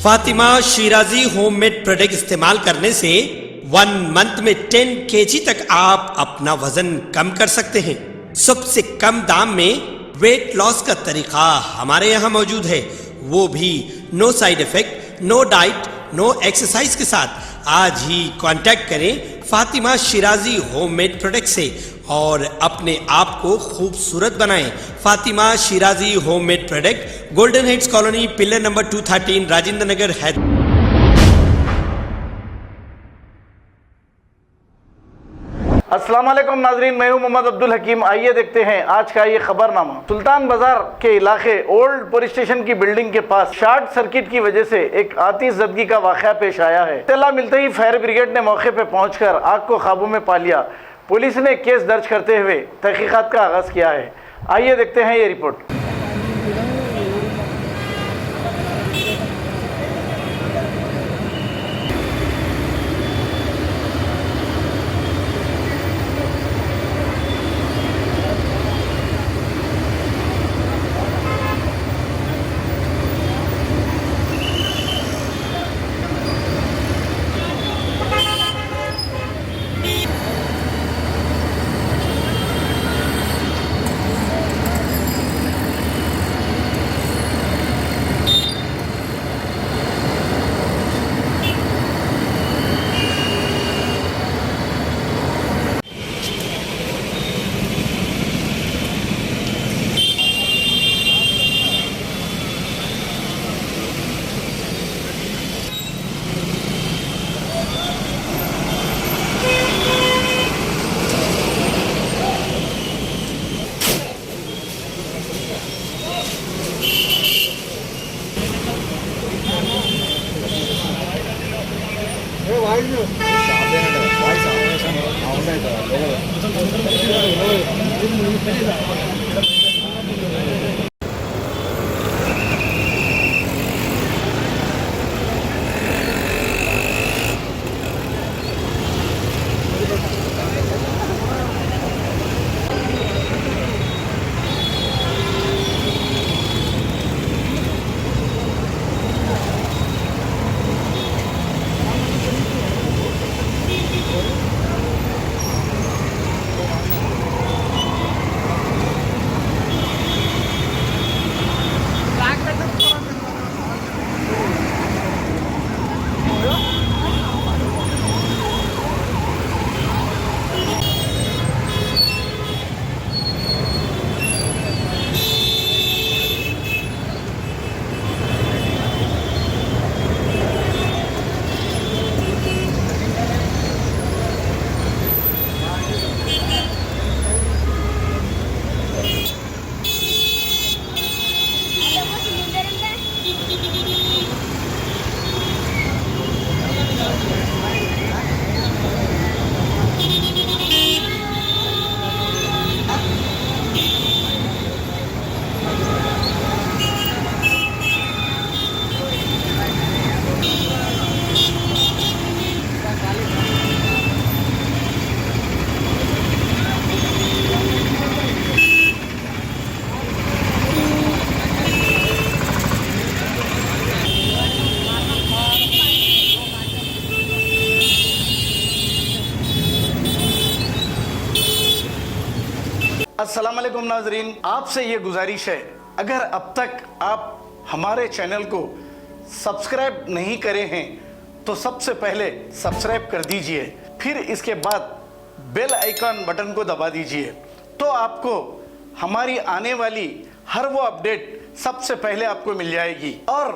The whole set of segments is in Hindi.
फातिमा शिराजी होममेड प्रोडक्ट इस्तेमाल करने से 1 मंथ में 10 kg तक आप अपना वजन कम कर सकते हैं। सबसे कम दाम में वेट लॉस का तरीका हमारे यहाँ मौजूद है, वो भी no side effect, no diet, no exercise के साथ। आज ही कांटेक्ट करें फातिमा शिराजी होममेड प्रोडक्ट से और अपने आप को खूबसूरत बनाएं। Fatima Shirazi homemade product, golden heads colony, pillar number 213, Rajendra Nagar, Hyderabad. अस्सलाम वालेकुम नाजरीन, मैं हूं मोहम्मद अब्दुल हकीम। आइए देखते हैं आज का ये खबरनामा। सुल्तान बाजार के इलाके ओल्ड पुलिस स्टेशन की बिल्डिंग के पास शॉर्ट सर्किट की वजह से एक आतिशज़दगी का वाक़या पेश आया है। इत्तला मिलते ही फायर ब्रिगेड ने मौके पर पहुंचकर आग को काबू में पा लिया। पुलिस ने केस दर्ज करते हुए तहकीकात का आगाज किया है। आइए देखते हैं ये रिपोर्ट। अस्सलाम वालेकुम नाजरीन, आपसे ये गुजारिश है, अगर अब तक आप हमारे चैनल को सब्सक्राइब नहीं करे हैं तो सबसे पहले सब्सक्राइब कर दीजिए, फिर इसके बाद बेल आइकन बटन को दबा दीजिए, तो आपको हमारी आने वाली हर वो अपडेट सबसे पहले आपको मिल जाएगी। और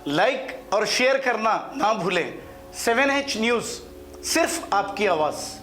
लाइक और शेयर करना ना भूलें। 7H न्यूज़, सिर्फ आपकी आवाज़।